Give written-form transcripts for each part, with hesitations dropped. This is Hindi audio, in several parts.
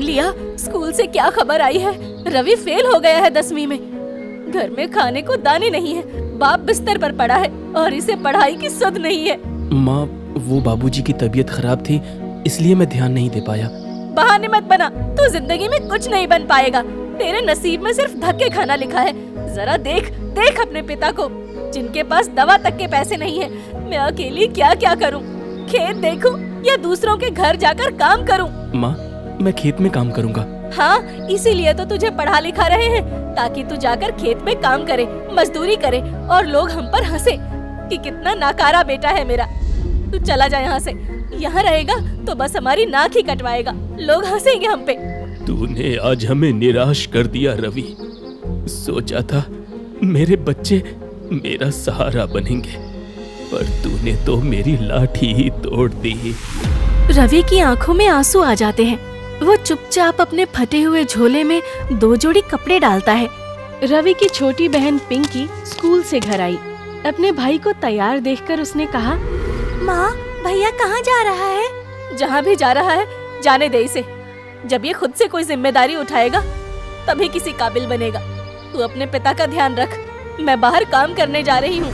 लिया, स्कूल से क्या खबर आई है? रवि फेल हो गया है 10वीं में। घर में खाने को दाने नहीं है, बाप बिस्तर पर पड़ा है और इसे पढ़ाई की सुध नहीं है। माँ, वो बाबूजी की तबीयत खराब थी, इसलिए मैं ध्यान नहीं दे पाया। बहाने मत बना, तू जिंदगी में कुछ नहीं बन पाएगा। तेरे नसीब में सिर्फ धक्के खाना लिखा है। जरा देख देख अपने पिता को, जिनके पास दवा तक के पैसे नहीं है। मैं अकेली क्या क्या करूं? खेत देखूं या दूसरों के घर जाकर काम करूं? माँ, मैं खेत में काम करूँगा। हाँ, इसीलिए तो तुझे पढ़ा लिखा रहे हैं, ताकि तू जाकर खेत में काम करे, मजदूरी करे और लोग हम पर हंसे कि कितना नाकारा बेटा है मेरा। तू चला जा यहाँ से। यहाँ रहेगा तो बस हमारी नाक ही कटवाएगा, लोग हंसेंगे हम पे। तूने आज हमें निराश कर दिया रवि। सोचा था मेरे बच्चे मेरा सहारा बनेंगे, पर तूने तो मेरी लाठी ही तोड़ दी। रवि की आंखों में आंसू आ जाते हैं। वो चुपचाप अपने फटे हुए झोले में 2 जोड़ी कपड़े डालता है। रवि की छोटी बहन पिंकी स्कूल से घर आई। अपने भाई को तैयार देखकर उसने कहा, माँ, भैया कहाँ जा रहा है? जहाँ भी जा रहा है जाने दे इसे। जब ये खुद से कोई जिम्मेदारी उठाएगा तभी किसी काबिल बनेगा। तू अपने पिता का ध्यान रख, मैं बाहर काम करने जा रही हूँ।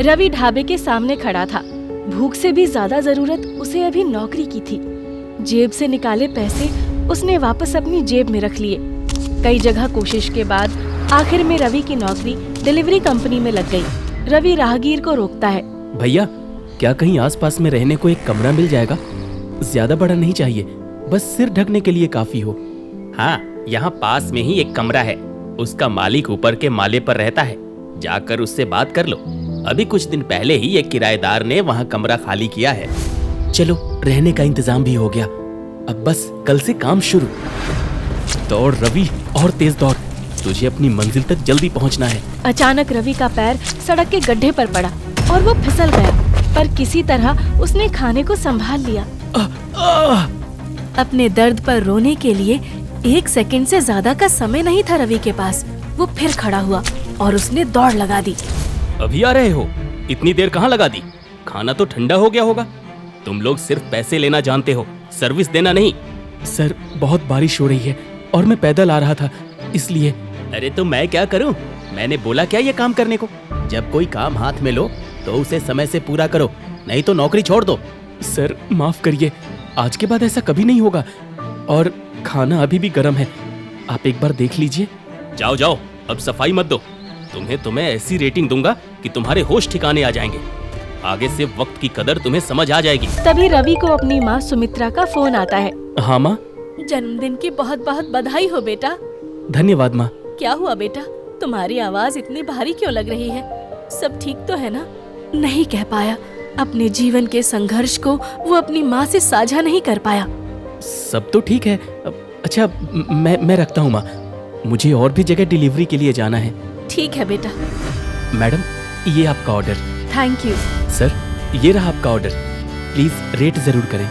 रवि ढाबे के सामने खड़ा था। भूख से भी ज्यादा जरूरत उसे अभी नौकरी की थी। जेब से निकाले पैसे उसने वापस अपनी जेब में रख लिए। कई जगह कोशिश के बाद आखिर में रवि की नौकरी डिलीवरी कंपनी में लग गई। रवि राहगीर को रोकता है। भैया, क्या कहीं आसपास में रहने को एक कमरा मिल जाएगा? ज्यादा बड़ा नहीं चाहिए, बस सिर ढकने के लिए काफी हो। हाँ, यहाँ पास में ही एक कमरा है, उसका मालिक ऊपर के माले पर रहता है, जाकर उससे बात कर लो। अभी कुछ दिन पहले ही एक किराएदार ने वहाँ कमरा खाली किया है। चलो, रहने का इंतजाम भी हो गया, अब बस कल से काम शुरू। दौड़ रवि, और तेज दौड़, तुझे अपनी मंजिल तक जल्दी पहुँचना है। अचानक रवि का पैर सड़क के गड्ढे पर पड़ा और वो फिसल गया, पर किसी तरह उसने खाने को संभाल लिया। अपने दर्द पर रोने के लिए 1 सेकंड से ज्यादा का समय नहीं था रवि के पास। वो फिर खड़ा हुआ और उसने दौड़ लगा दी। अभी आ रहे हो? इतनी देर कहाँ लगा दी? खाना तो ठंडा हो गया होगा। तुम लोग सिर्फ पैसे लेना जानते हो, सर्विस देना नहीं। सर, बहुत बारिश हो रही है और मैं पैदल आ रहा था, इसलिए। अरे तो मैं क्या करूं? मैंने बोला क्या ये काम करने को? जब कोई काम हाथ में लो तो उसे समय से पूरा करो, नहीं तो नौकरी छोड़ दो। सर, माफ करिए, आज के बाद ऐसा कभी नहीं होगा। और खाना अभी भी गर्म है, आप एक बार देख लीजिए। जाओ जाओ, अब सफाई मत दो। तुम्हें ऐसी रेटिंग दूंगा कि तुम्हारे होश ठिकाने आ जाएंगे। आगे से वक्त की कदर तुम्हें समझ आ जाएगी। तभी रवि को अपनी माँ सुमित्रा का फोन आता है। हाँ माँ। जन्मदिन की बहुत बहुत बधाई हो बेटा। धन्यवाद माँ। क्या हुआ बेटा, तुम्हारी आवाज इतनी भारी क्यों लग रही है? सब ठीक तो है ना? नहीं कह पाया, अपने जीवन के संघर्ष को वो अपनी माँ से साझा नहीं कर पाया। सब तो ठीक है। अच्छा, मैं रखता हूँ माँ, मुझे और भी जगह डिलीवरी के लिए जाना है। ठीक है बेटा। मैडम, ये आपका ऑर्डर। Thank you. सर, ये रहा आपका ऑर्डर, प्लीज रेट जरूर करें।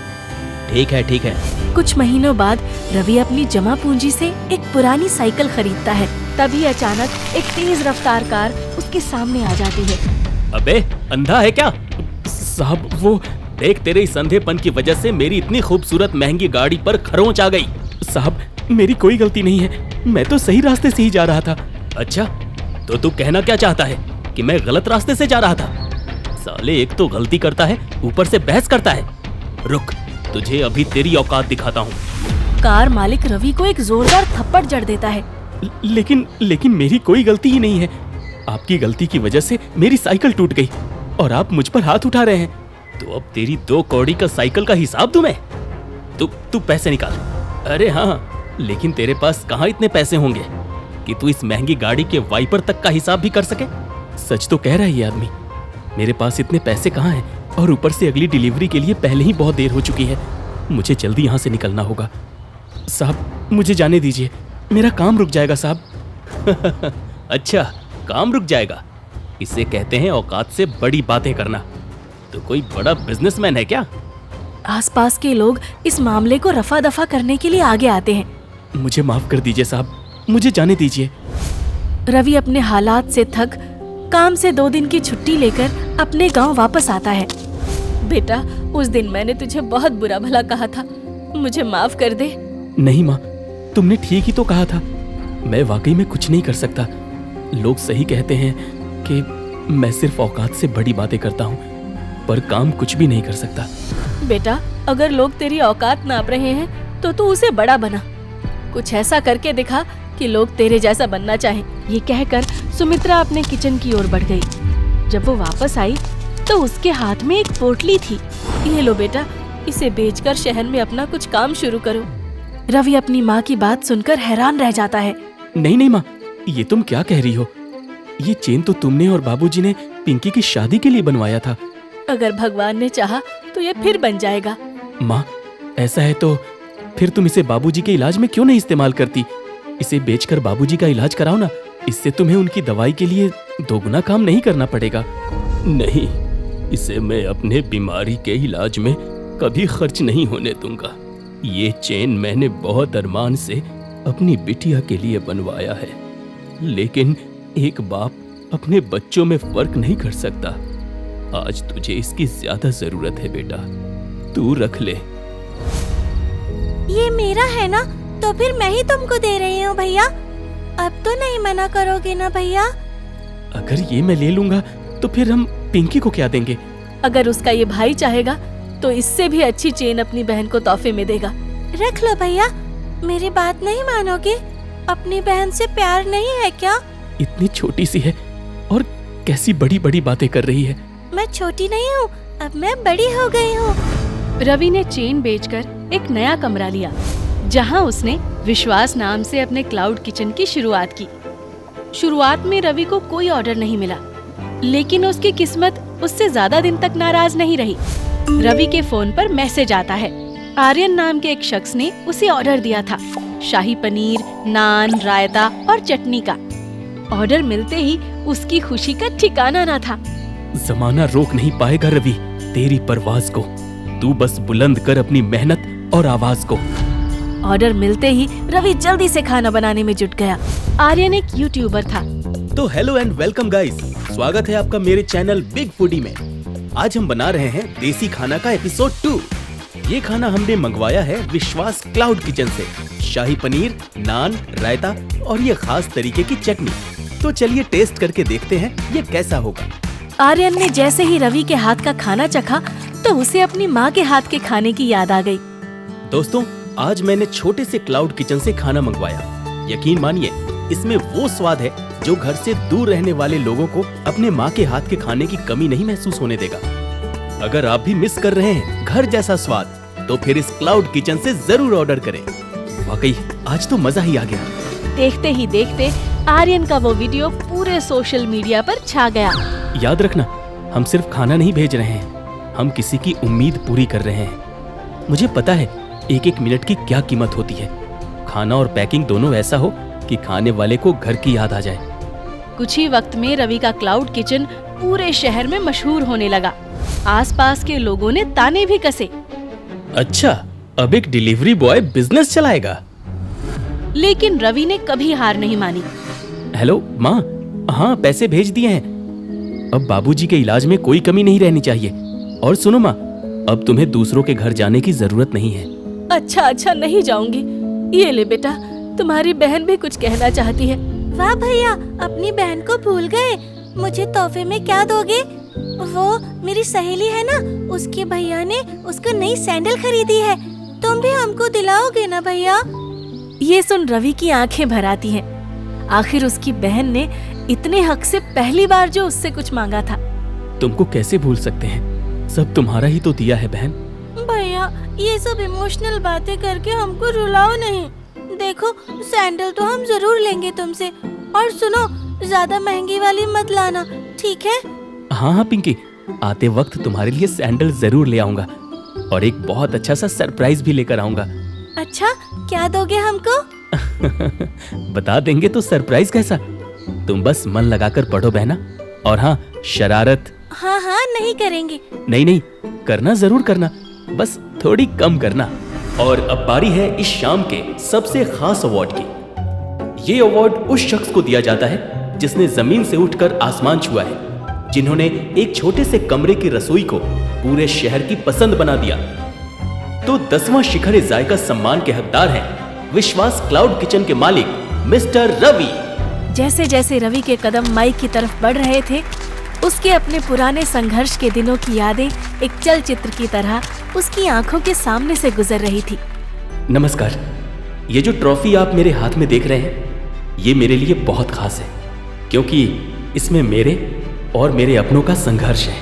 ठीक है ठीक है। कुछ महीनों बाद रवि अपनी जमा पूंजी से एक पुरानी साइकिल खरीदता है। तभी अचानक एक तेज रफ्तार कार उसके सामने आ जाती है। अबे, अंधा है क्या? साहब, वो देख, तेरे इस अंधेपन की वजह से मेरी इतनी खूबसूरत महंगी गाड़ी पर खरोंच आ गई। साहब, मेरी कोई गलती नहीं है, मैं तो सही रास्ते से ही जा रहा था। अच्छा, तो तू कहना क्या चाहता है कि मैं गलत रास्ते से जा रहा था? साले, एक तो गलती करता है, ऊपर से बहस करता है। रुक, तुझे अभी तेरी औकात दिखाता हूँ। कार मालिक रवि को एक जोरदार थप्पड़ जड़ देता है। लेकिन मेरी कोई गलती ही नहीं है। आपकी गलती की वजह से मेरी साइकिल टूट गई और आप मुझ पर हाथ उठा रहे हैं। तो अब तेरी 2 कौड़ी का साइकिल का हिसाब दूं मैं? तू पैसे निकाल। अरे हाँ, लेकिन तेरे पास कहाँ इतने पैसे होंगे कि तू इस महंगी गाड़ी के वाइपर तक का हिसाब भी कर सके? सच तो कह रहा है ये आदमी, मेरे पास इतने पैसे कहाँ हैं, और ऊपर से अगली डिलीवरी के लिए पहले ही बहुत देर हो चुकी है। मुझे जल्दी यहाँ से निकलना होगा। साहब, मुझे जाने दीजिए, मेरा काम रुक जाएगा साहब। अच्छा, काम रुक जाएगा? इसे कहते हैं औकात से बड़ी बातें करना। तो कोई बड़ा बिजनेसमैन है क्या? आसपास के लोग इस मामले को रफा दफा करने के लिए आगे आते हैं। मुझे माफ कर दीजिए साहब, मुझे जाने दीजिए। रवि अपने हालात से थक काम से 2 दिन की छुट्टी लेकर अपने गांव वापस आता है। बेटा, उस दिन मैंने तुझे बहुत बुरा भला कहा था, मुझे माफ कर दे। नहीं माँ, तुमने ठीक ही तो कहा था। मैं वाकई में कुछ नहीं कर सकता। लोग सही कहते हैं कि मैं सिर्फ औकात से बड़ी बातें करता हूँ, पर काम कुछ भी नहीं कर सकता। बेटा, अगर लोग तेरी औकात नाप रहे हैं तो तू उसे बड़ा बना। कुछ ऐसा करके दिखा कि लोग तेरे जैसा बनना चाहें। ये कहकर सुमित्रा अपने किचन की ओर बढ़ गई। जब वो वापस आई तो उसके हाथ में एक पोटली थी। ये लो बेटा, इसे बेचकर शहर में अपना कुछ काम शुरू करो। रवि अपनी माँ की बात सुनकर हैरान रह जाता है। नहीं नहीं माँ, ये तुम क्या कह रही हो? ये चेन तो तुमने और बाबूजी ने पिंकी की शादी के लिए बनवाया था। अगर भगवान ने चाहा तो ये फिर बन जाएगा। माँ, ऐसा है तो फिर तुम इसे बाबूजी के इलाज में क्यों नहीं इस्तेमाल करती? इसे बेचकर बाबूजी का इलाज कराओ ना। इससे तुम्हें उनकी दवाई के लिए दोगुना काम नहीं करना पड़ेगा। नहीं, इसे मैं अपने बीमारी के इलाज में कभी खर्च नहीं होने दूंगा। ये चेन मैंने बहुत अरमान से अपनी बिटिया के लिए बनवाया है, लेकिन एक बाप अपने बच्चों में फर्क नहीं कर सकता। आज तुझे इसकी ज्यादा जरूरत है बेटा, तू रख ले। ये मेरा है ना, तो फिर मैं ही तुमको दे रही हूँ भैया। अब तो नहीं मना करोगे ना भैया? अगर ये मैं ले लूंगा तो फिर हम पिंकी को क्या देंगे? अगर उसका ये भाई चाहेगा तो इससे भी अच्छी चेन अपनी बहन को तोहफे में देगा। रख लो भैया। मेरी बात नहीं मानोगे? अपनी बहन से प्यार नहीं है क्या? इतनी छोटी सी है और कैसी बड़ी बड़ी बातें कर रही है। मैं छोटी नहीं हूँ, अब मैं बड़ी हो गई हूँ। रवि ने चेन बेचकर एक नया कमरा लिया, जहां उसने विश्वास नाम से अपने क्लाउड किचन की शुरुआत की। शुरुआत में रवि को कोई ऑर्डर नहीं मिला, लेकिन उसकी किस्मत उससे ज्यादा दिन तक नाराज नहीं रही। रवि के फोन पर मैसेज आता है। आर्यन नाम के एक शख्स ने उसे ऑर्डर दिया था, शाही पनीर, नान, रायता और चटनी का। ऑर्डर मिलते ही उसकी खुशी का ठिकाना न था। जमाना रोक नहीं पाएगा रवि तेरी परवाज को। तू बस बुलंद कर अपनी मेहनत और आवाज को। ऑर्डर मिलते ही रवि जल्दी से खाना बनाने में जुट गया। आर्यन एक यूट्यूबर था। तो हेलो एंड वेलकम गाइस, स्वागत है आपका मेरे चैनल बिग फूडी में। आज हम बना रहे हैं देसी खाना का एपिसोड 2। ये खाना हमने मंगवाया है विश्वास क्लाउड किचन से। शाही पनीर, नान, रायता और ये खास तरीके की चटनी। तो चलिए टेस्ट करके देखते हैं ये कैसा होगा। आर्यन ने जैसे ही रवि के हाथ का खाना चखा तो उसे अपनी माँ के हाथ के खाने की याद आ गई। दोस्तों, आज मैंने छोटे से क्लाउड किचन से खाना मंगवाया। यकीन मानिए, इसमें वो स्वाद है जो घर से दूर रहने वाले लोगों को अपने माँ के हाथ के खाने की कमी नहीं महसूस होने देगा। अगर आप भी मिस कर रहे हैं घर जैसा स्वाद, तो फिर इस क्लाउड किचन से जरूर ऑर्डर करें। वाकई आज तो मजा ही आ गया। देखते ही देखते आर्यन का वो वीडियो पूरे सोशल मीडिया पर छा गया। याद रखना, हम सिर्फ खाना नहीं भेज रहे हैं, हम किसी की उम्मीद पूरी कर रहे हैं। मुझे पता है एक एक मिनट की क्या कीमत होती है। खाना और पैकिंग दोनों ऐसा हो कि खाने वाले को घर की याद आ जाए। कुछ ही वक्त में रवि का क्लाउड किचन पूरे शहर में मशहूर होने लगा। आसपास के लोगों ने ताने भी कसे। अच्छा, अब एक डिलीवरी बॉय बिजनेस चलाएगा। लेकिन रवि ने कभी हार नहीं मानी। हेलो माँ, हाँ पैसे भेज दिए हैं। अब बाबूजी के इलाज में कोई कमी नहीं रहनी चाहिए। और सुनो माँ, अब तुम्हें दूसरों के घर जाने की जरूरत नहीं है। अच्छा नहीं जाऊंगी। ये ले बेटा, तुम्हारी बहन भी कुछ कहना चाहती है। वाह भैया, अपनी बहन को भूल गए। मुझे तोहफे में क्या दोगे? वो मेरी सहेली है ना, उसके भैया ने उसको नई सैंडल खरीदी है। तुम भी हमको दिलाओगे ना भैया? ये सुन रवि की आंखें भर आती हैं। आखिर उसकी बहन ने इतने हक से पहली बार जो उससे कुछ मांगा था। तुमको कैसे भूल सकते हैं, सब तुम्हारा ही तो दिया है बहन। भैया, ये सब इमोशनल बातें करके हमको रुलाओ नहीं। देखो, सैंडल तो हम जरूर लेंगे तुमसे। और सुनो, ज्यादा महंगी वाली मत लाना, ठीक है? हाँ पिंकी, आते वक्त तुम्हारे लिए सैंडल जरूर ले आऊंगा और एक बहुत अच्छा सा सरप्राइज भी लेकर आऊंगा। अच्छा, क्या दोगे हमको? बता देंगे तो सरप्राइज कैसा। तुम बस मन लगाकर पढ़ो बहना। और हाँ, शरारत हाँ नहीं करेंगे। नहीं, करना जरूर करना, बस थोड़ी कम करना। और अब बारी है इस शाम के सबसे खास अवार्ड की। ये अवार्ड उस शख्स को दिया जाता है जिसने जमीन से उठकर आसमान छुआ है, जिन्होंने एक छोटे से कमरे की रसोई को पूरे शहर की पसंद बना दिया। तो 10वां शिखर-ए-जायका सम्मान के हकदार हैं विश्वास क्लाउड किचन के मालिक मिस्टर रवि। जैसे जैसे रवि के कदम माइक की तरफ बढ़ रहे थे, उसके अपने पुराने संघर्ष के दिनों की यादें एक चलचित्र की तरह उसकी आंखों के सामने से गुजर रही थी। नमस्कार। ये जो ट्रॉफी आप मेरे हाथ में देख रहे हैं, ये मेरे लिए बहुत खास है, क्योंकि इसमें मेरे और मेरे अपनों का संघर्ष है।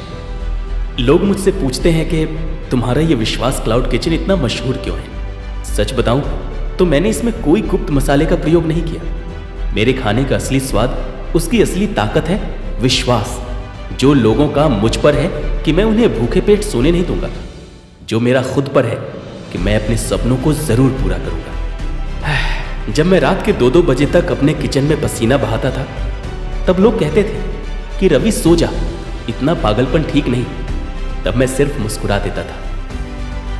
लोग मुझसे पूछते हैं कि तुम्हारा ये विश्वास क्लाउड किचन इतना मशहूर क्यों है। सच बताऊं तो मैंने इसमें कोई गुप्त मसाले का प्रयोग नहीं किया। मेरे खाने का असली स्वाद, उसकी असली ताकत है विश्वास, जो लोगों का मुझ पर है कि मैं उन्हें भूखे पेट सोने नहीं दूंगा, जो मेरा खुद पर है कि मैं अपने सपनों को जरूर पूरा करूंगा। जब मैं रात के 2-2 बजे तक अपने किचन में पसीना बहाता था, तब लोग कहते थे कि रवि सो जा, इतना पागलपन ठीक नहीं। तब मैं सिर्फ मुस्कुरा देता था,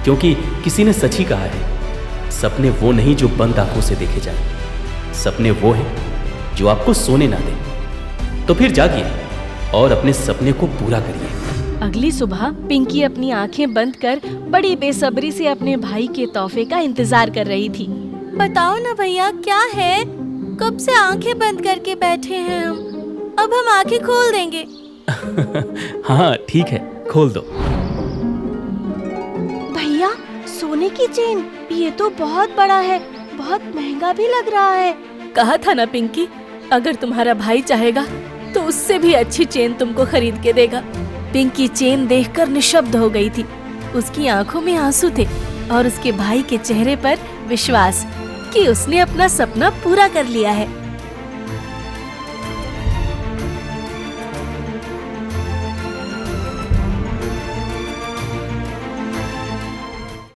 क्योंकि किसी ने सच ही कहा है, सपने वो नहीं जो बंद आंखों से देखे जाए, सपने वो हैं जो आपको सोने ना दें। तो फिर जागिए और अपने सपने को पूरा करिए। अगली सुबह पिंकी अपनी आंखें बंद कर बड़ी बेसब्री से अपने भाई के तोहफे का इंतजार कर रही थी। बताओ ना भैया, क्या है? कब से आंखें बंद करके बैठे हैं हम, अब हम आंखें खोल देंगे। हाँ ठीक है, खोल दो। भैया, सोने की चेन, ये तो बहुत बड़ा है, बहुत महंगा भी लग रहा है। कहा था ना पिंकी, अगर तुम्हारा भाई चाहेगा तो उससे भी अच्छी चेन तुमको खरीद के देगा। पिंकी चेन देखकर निशब्द हो गई थी। उसकी आंखों में आंसू थे और उसके भाई के चेहरे पर विश्वास कि उसने अपना सपना पूरा कर लिया है।